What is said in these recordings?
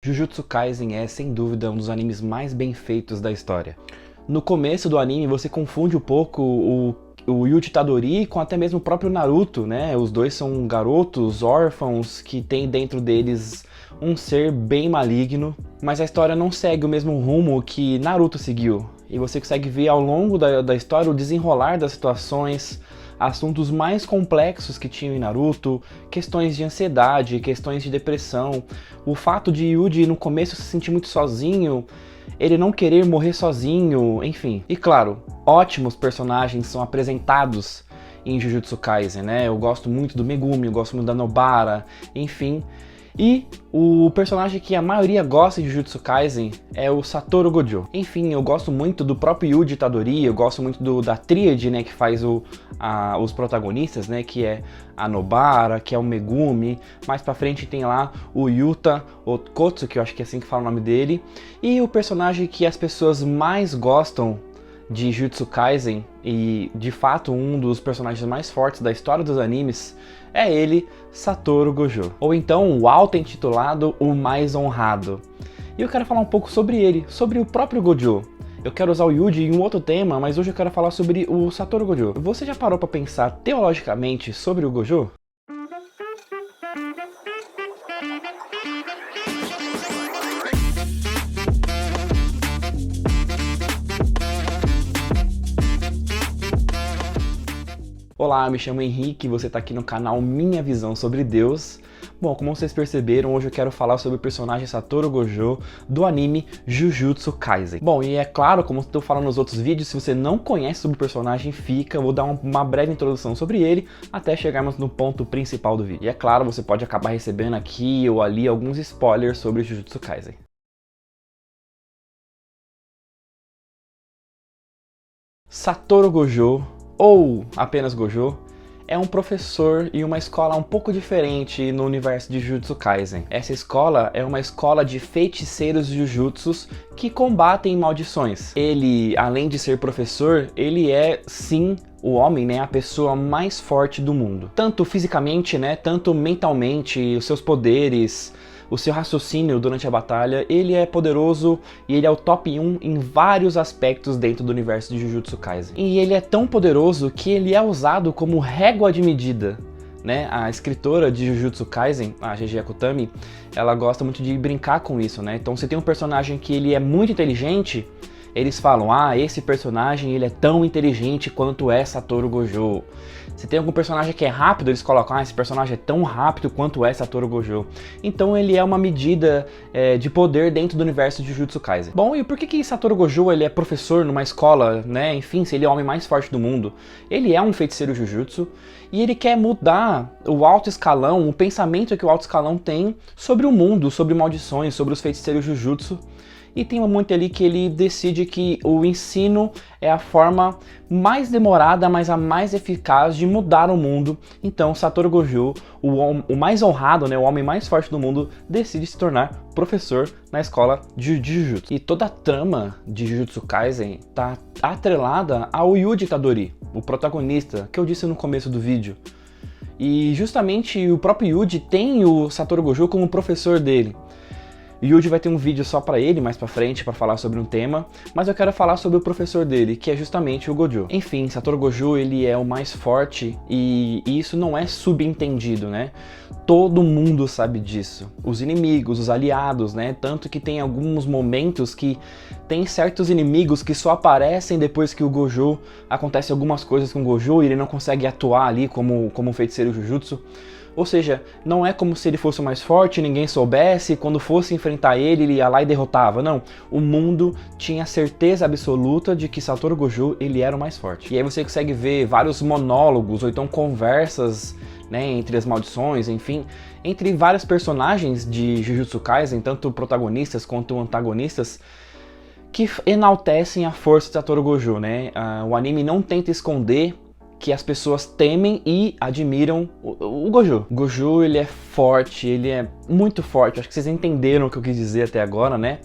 Jujutsu Kaisen é, sem dúvida, um dos animes mais bem feitos da história. No começo do anime, você confunde um pouco o Yuji Itadori com até mesmo o próprio Naruto, né? Os dois são garotos, órfãos, que têm dentro deles um ser bem maligno. Mas a história não segue o mesmo rumo que Naruto seguiu. E você consegue ver ao longo da história o desenrolar das situações, assuntos mais complexos que tinham em Naruto, questões de ansiedade, questões de depressão, o fato de Yuji no começo se sentir muito sozinho, ele não querer morrer sozinho, enfim. E claro, ótimos personagens são apresentados em Jujutsu Kaisen, né? Eu gosto muito do Megumi, eu gosto muito da Nobara, enfim. E o personagem que a maioria gosta de Jujutsu Kaisen é o Satoru Gojo. Enfim, eu gosto muito do próprio Yuji Itadori, eu gosto muito da tríade, né, que faz os protagonistas, né, que é a Nobara, que é o Megumi. Mais pra frente tem lá o Yuta Okkotsu, que eu acho que é assim que fala o nome dele. E o personagem que as pessoas mais gostam de Jujutsu Kaisen, e de fato um dos personagens mais fortes da história dos animes, é ele, Satoru Gojo. Ou então o auto-intitulado O Mais Honrado. E eu quero falar um pouco sobre ele, sobre o próprio Gojo. Eu quero usar o Yuji em um outro tema, mas hoje eu quero falar sobre o Satoru Gojo. Você já parou para pensar teologicamente sobre o Gojo? Olá, me chamo Henrique e você está aqui no canal Minha Visão sobre Deus. Bom, como vocês perceberam, hoje eu quero falar sobre o personagem Satoru Gojo do anime Jujutsu Kaisen. Bom, e é claro, como estou falando nos outros vídeos, se você não conhece sobre o personagem, eu vou dar uma breve introdução sobre ele até chegarmos no ponto principal do vídeo. E é claro, você pode acabar recebendo aqui ou ali alguns spoilers sobre Jujutsu Kaisen. Satoru Gojo, ou apenas Gojo, é um professor e uma escola um pouco diferente no universo de Jujutsu Kaisen. Essa escola é uma escola de feiticeiros Jujutsus que combatem maldições. Ele, além de ser professor, ele é sim o homem, né, a pessoa mais forte do mundo. Tanto fisicamente, né, tanto mentalmente, os seus poderes, o seu raciocínio durante a batalha, ele é poderoso e ele é o top 1 em vários aspectos dentro do universo de Jujutsu Kaisen. E ele é tão poderoso que ele é usado como régua de medida, né? A escritora de Jujutsu Kaisen, a Gege Akutami, ela gosta muito de brincar com isso, né? Então você tem um personagem que ele é muito inteligente, eles falam, esse personagem ele é tão inteligente quanto é Satoru Gojo. Se tem algum personagem que é rápido, eles colocam, esse personagem é tão rápido quanto é Satoru Gojo. Então ele é uma medida de poder dentro do universo de Jujutsu Kaisen. Bom, e por que Satoru Gojo ele é professor numa escola, né? Enfim, se ele é o homem mais forte do mundo. Ele é um feiticeiro Jujutsu e ele quer mudar o alto escalão, o pensamento que o alto escalão tem sobre o mundo, sobre maldições, sobre os feiticeiros Jujutsu. E tem um momento ali que ele decide que o ensino é a forma mais demorada, mas a mais eficaz de mudar o mundo. Então Satoru Gojo, o mais honrado, né, o homem mais forte do mundo, decide se tornar professor na escola de Jujutsu. E toda a trama de Jujutsu Kaisen está atrelada ao Yuji Itadori, o protagonista, que eu disse no começo do vídeo. E justamente o próprio Yuji tem o Satoru Gojo como professor dele. Yuji vai ter um vídeo só pra ele mais pra frente pra falar sobre um tema, mas eu quero falar sobre o professor dele, que é justamente o Gojo. Enfim, Satoru Gojo ele é o mais forte e isso não é subentendido, né? Todo mundo sabe disso. Os inimigos, os aliados, né? Tanto que tem alguns momentos que tem certos inimigos que só aparecem depois que o Gojo acontece algumas coisas com o Gojo e ele não consegue atuar ali como um feiticeiro Jujutsu. Ou seja, não é como se ele fosse o mais forte, ninguém soubesse, quando fosse enfrentar ele, ele ia lá e derrotava. Não, o mundo tinha certeza absoluta de que Satoru Gojo ele era o mais forte. E aí você consegue ver vários monólogos, ou então conversas, né, entre as maldições, enfim, entre vários personagens de Jujutsu Kaisen, tanto protagonistas quanto antagonistas, que enaltecem a força de Satoru Gojo, né? O anime não tenta esconder que as pessoas temem e admiram o Gojo. O Gojo, ele é forte, ele é muito forte, acho que vocês entenderam o que eu quis dizer até agora, né?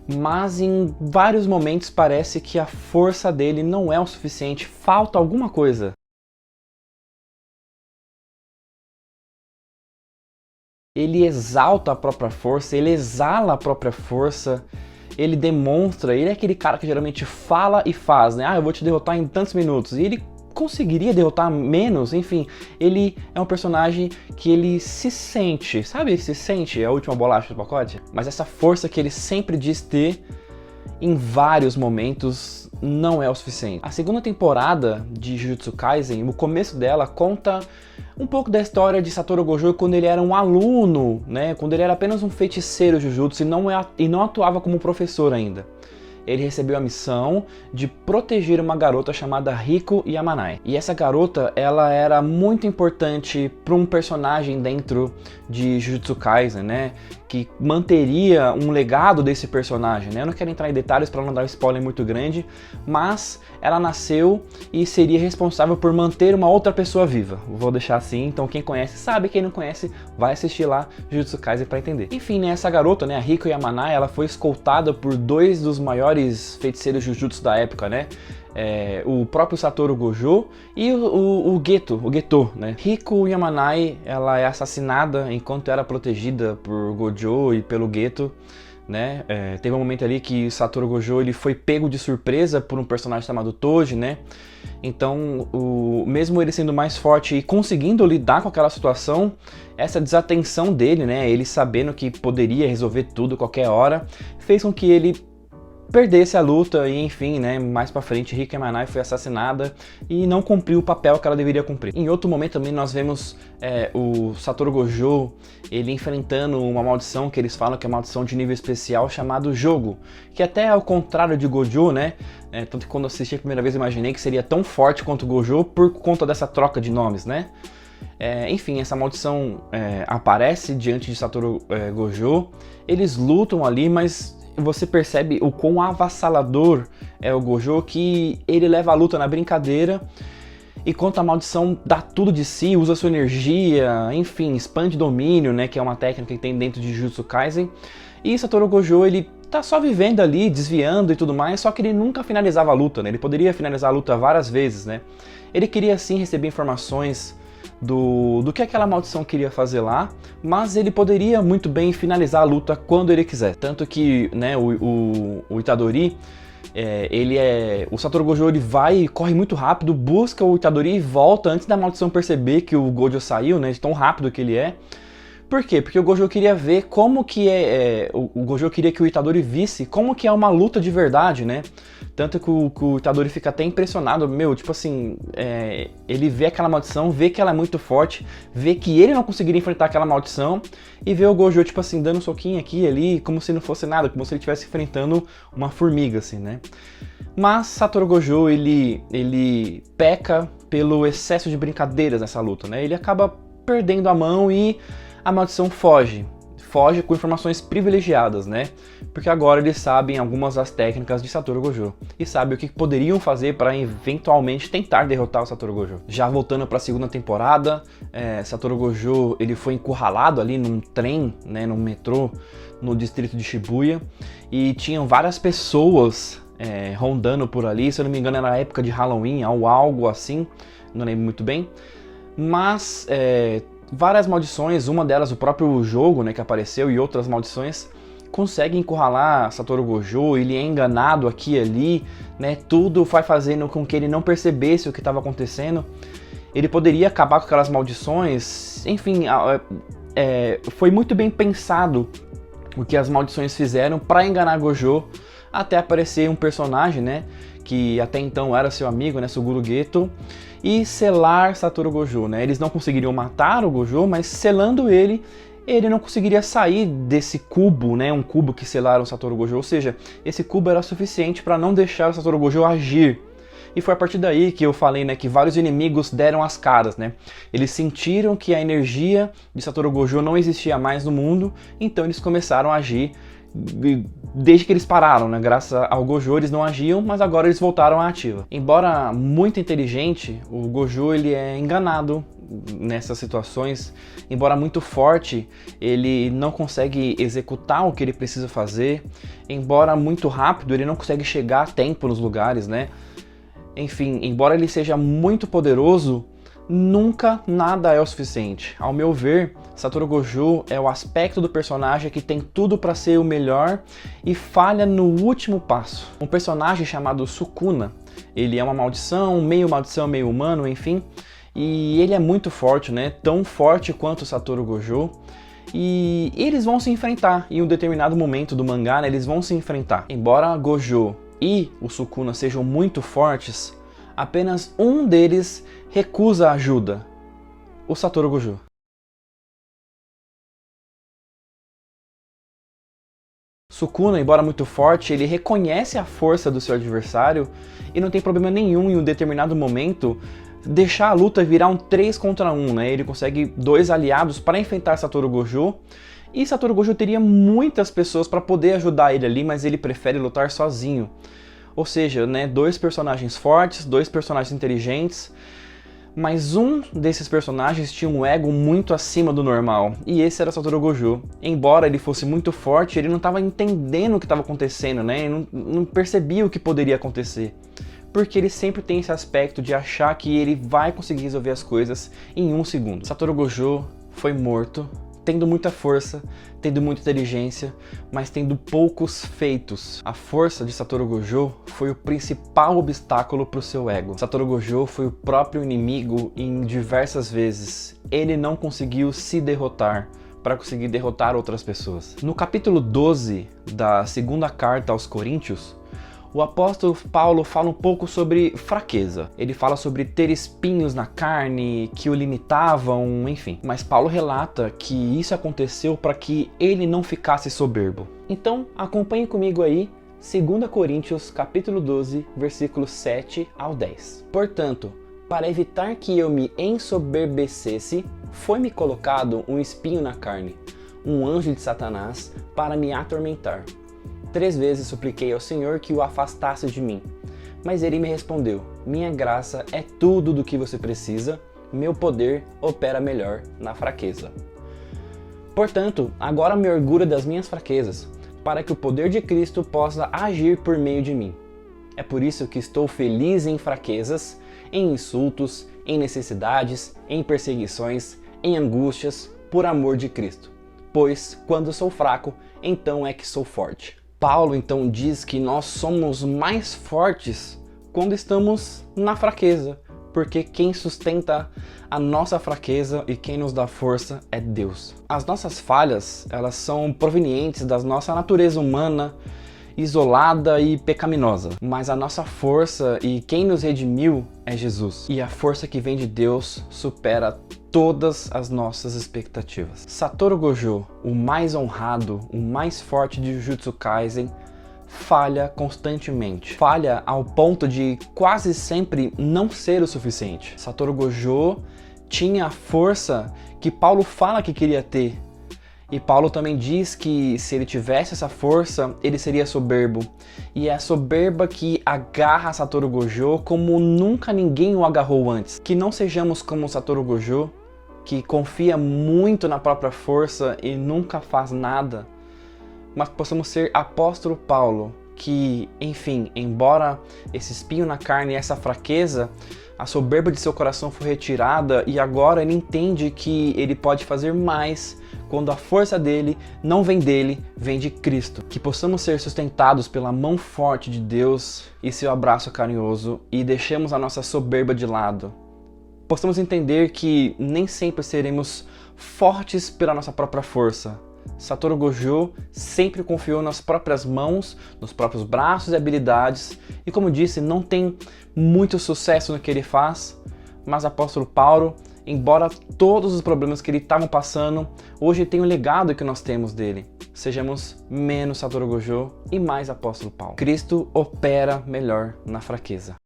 Mas em vários momentos parece que a força dele não é o suficiente, falta alguma coisa. ele exalta a própria força, ele exala a própria força, ele demonstra, ele é aquele cara que geralmente fala e faz, né? Ah, eu vou te derrotar em tantos minutos. E ele conseguiria derrotar menos, enfim, ele é um personagem que ele se sente, sabe? Ele se sente, é a última bolacha do pacote, mas essa força que ele sempre diz ter, em vários momentos, não é o suficiente. A segunda temporada de Jujutsu Kaisen, o começo dela conta um pouco da história de Satoru Gojo quando ele era um aluno, né? Quando ele era apenas um feiticeiro Jujutsu e não atuava como professor ainda. Ele recebeu a missão de proteger uma garota chamada Riko Yamanai. E essa garota, ela era muito importante para um personagem dentro de Jujutsu Kaisen, né? Que manteria um legado desse personagem, né? Eu não quero entrar em detalhes para não dar um spoiler muito grande, mas ela nasceu e seria responsável por manter uma outra pessoa viva. Vou deixar assim, então quem conhece sabe, quem não conhece vai assistir lá Jujutsu Kaisen para entender. Enfim, né, essa garota, né, a Riko Yamanai, ela foi escoltada por dois dos maiores feiticeiros Jujutsu da época, né? O próprio Satoru Gojo e o Geto, né? Riko Yamanai, ela é assassinada enquanto era protegida por Gojo e pelo Geto, né? Teve um momento ali que Satoru Gojo ele foi pego de surpresa por um personagem chamado Toji, né? Então, mesmo ele sendo mais forte e conseguindo lidar com aquela situação, essa desatenção dele, né? Ele sabendo que poderia resolver tudo qualquer hora, fez com que ele perdesse a luta e, enfim, né, mais pra frente Riko Yamanai foi assassinada e não cumpriu o papel que ela deveria cumprir. Em outro momento também nós vemos o Satoru Gojo, ele enfrentando uma maldição que eles falam que é uma maldição de nível especial chamado Jogo, que até ao contrário de Gojo, né, tanto que quando eu assisti a primeira vez eu imaginei que seria tão forte quanto Gojo por conta dessa troca de nomes, né. Enfim, essa maldição aparece diante de Satoru Gojo, eles lutam ali, mas você percebe o quão avassalador é o Gojo, que ele leva a luta na brincadeira, enquanto a maldição dá tudo de si, usa sua energia, enfim, expande domínio, né, que é uma técnica que tem dentro de Jujutsu Kaisen. E Satoru Gojo, ele tá só vivendo ali, desviando e tudo mais, só que ele nunca finalizava a luta, né? Ele poderia finalizar a luta várias vezes, né? Ele queria sim receber informações do que aquela maldição queria fazer lá, mas ele poderia muito bem finalizar a luta quando ele quiser. Tanto que, né, o Itadori, o Satoru Gojo, ele vai e corre muito rápido, busca o Itadori e volta antes da maldição perceber que o Gojo saiu, né, de tão rápido que ele é. Por quê? Porque o Gojo queria ver como que o Gojo queria que o Itadori visse como que é uma luta de verdade, né? Tanto que o Itadori fica até impressionado, tipo assim, ele vê aquela maldição, vê que ela é muito forte, vê que ele não conseguiria enfrentar aquela maldição e vê o Gojo, tipo assim, dando um soquinho aqui e ali, como se não fosse nada, como se ele estivesse enfrentando uma formiga, assim, né? Mas Satoru Gojo, ele peca pelo excesso de brincadeiras nessa luta, né? Ele acaba perdendo a mão e a maldição foge com informações privilegiadas, né? Porque agora eles sabem algumas das técnicas de Satoru Gojo e sabem o que poderiam fazer para eventualmente tentar derrotar o Satoru Gojo. Já voltando para a segunda temporada, Satoru Gojo ele foi encurralado ali num trem, né, num metrô no distrito de Shibuya e tinham várias pessoas rondando por ali. Se eu não me engano era a época de Halloween ou algo assim, não lembro muito bem, mas várias maldições, uma delas o próprio jogo, né, que apareceu, e outras maldições conseguem encurralar Satoru Gojo. Ele é enganado aqui e ali, né, tudo vai fazendo com que ele não percebesse o que estava acontecendo. Ele poderia acabar com aquelas maldições, enfim, foi muito bem pensado o que as maldições fizeram para enganar Gojo, até aparecer um personagem, né, que até então era seu amigo, né, Suguru Geto, e selar Satoru Gojo, né? Eles não conseguiriam matar o Gojo, mas selando ele não conseguiria sair desse cubo, né? Um cubo que selaram o Satoru Gojo, ou seja, esse cubo era suficiente para não deixar o Satoru Gojo agir. E foi a partir daí que eu falei, né, que vários inimigos deram as caras, né? Eles sentiram que a energia de Satoru Gojo não existia mais no mundo, então eles começaram a agir. Desde que eles pararam, né? Graças ao Gojo eles não agiam, mas agora eles voltaram à ativa. Embora muito inteligente, o Gojo ele é enganado nessas situações. Embora muito forte, ele não consegue executar o que ele precisa fazer. Embora muito rápido, ele não consegue chegar a tempo nos lugares, né? Enfim, embora ele seja muito poderoso, nunca nada é o suficiente. Ao meu ver, Satoru Gojo é o aspecto do personagem que tem tudo para ser o melhor e falha no último passo. Um personagem chamado Sukuna, ele é uma maldição, meio humano, enfim, e ele é muito forte, né? Tão forte quanto o Satoru Gojo. E eles vão se enfrentar em um determinado momento do mangá, né? Eles vão se enfrentar. Embora Gojo e o Sukuna sejam muito fortes, apenas um deles recusa ajuda, o Satoru Gojo. Sukuna, embora muito forte, ele reconhece a força do seu adversário e não tem problema nenhum em um determinado momento deixar a luta virar um 3 contra 1, né? Ele consegue 2 aliados para enfrentar Satoru Gojo. E Satoru Gojo teria muitas pessoas para poder ajudar ele ali, mas ele prefere lutar sozinho. Ou seja, né, 2 personagens fortes, 2 personagens inteligentes, mas um desses personagens tinha um ego muito acima do normal, e esse era Satoru Gojo. Embora ele fosse muito forte, ele não estava entendendo o que estava acontecendo, né? Ele não percebia o que poderia acontecer. Porque ele sempre tem esse aspecto de achar que ele vai conseguir resolver as coisas em 1 segundo. Satoru Gojo foi morto, tendo muita força, tendo muita inteligência, mas tendo poucos feitos. A força de Satoru Gojo foi o principal obstáculo para o seu ego. Satoru Gojo foi o próprio inimigo em diversas vezes. Ele não conseguiu se derrotar para conseguir derrotar outras pessoas. No capítulo 12 da segunda carta aos Coríntios, o apóstolo Paulo fala um pouco sobre fraqueza. Ele fala sobre ter espinhos na carne que o limitavam, enfim. Mas Paulo relata que isso aconteceu para que ele não ficasse soberbo. Então, acompanhe comigo aí, 2 Coríntios, capítulo 12, versículos 7 ao 10. Portanto, para evitar que eu me ensoberbecesse, foi-me colocado um espinho na carne, um anjo de Satanás, para me atormentar. 3 vezes supliquei ao Senhor que o afastasse de mim. Mas ele me respondeu: minha graça é tudo do que você precisa, meu poder opera melhor na fraqueza. Portanto, agora me orgulho das minhas fraquezas, para que o poder de Cristo possa agir por meio de mim. É por isso que estou feliz em fraquezas, em insultos, em necessidades, em perseguições, em angústias, por amor de Cristo. Pois, quando sou fraco, então é que sou forte. Paulo então diz que nós somos mais fortes quando estamos na fraqueza, porque quem sustenta a nossa fraqueza e quem nos dá força é Deus. As nossas falhas, elas são provenientes da nossa natureza humana, isolada e pecaminosa, mas a nossa força e quem nos redimiu é Jesus. E a força que vem de Deus supera todas as nossas expectativas. Satoru Gojo, o mais honrado, o mais forte de Jujutsu Kaisen, falha constantemente. Falha ao ponto de quase sempre não ser o suficiente. Satoru Gojo tinha a força que Paulo fala que queria ter. E Paulo também diz que se ele tivesse essa força, ele seria soberbo. E é a soberba que agarra Satoru Gojo como nunca ninguém o agarrou antes. Que não sejamos como Satoru Gojo, que confia muito na própria força e nunca faz nada, mas possamos ser apóstolo Paulo, que, enfim, embora esse espinho na carne e essa fraqueza, a soberba de seu coração foi retirada e agora ele entende que ele pode fazer mais quando a força dele não vem dele, vem de Cristo. Que possamos ser sustentados pela mão forte de Deus e seu abraço carinhoso e deixemos a nossa soberba de lado. Possamos entender que nem sempre seremos fortes pela nossa própria força. Satoru Gojo sempre confiou nas próprias mãos, nos próprios braços e habilidades, e como disse, não tem muito sucesso no que ele faz, mas apóstolo Paulo, embora todos os problemas que ele estava passando, hoje tem o legado que nós temos dele. Sejamos menos Satoru Gojo e mais apóstolo Paulo. Cristo opera melhor na fraqueza.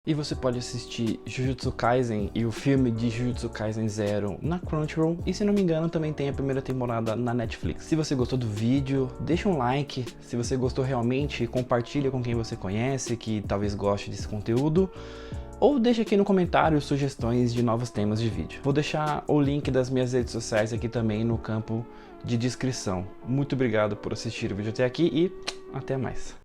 E você pode assistir Jujutsu Kaisen e o filme de Jujutsu Kaisen Zero na Crunchyroll. E se não me engano, também tem a primeira temporada na Netflix. Se você gostou do vídeo, deixa um like. Se você gostou realmente, compartilha com quem você conhece, que talvez goste desse conteúdo. Ou deixa aqui no comentário sugestões de novos temas de vídeo. Vou deixar o link das minhas redes sociais aqui também no campo de descrição. Muito obrigado por assistir o vídeo até aqui e até mais.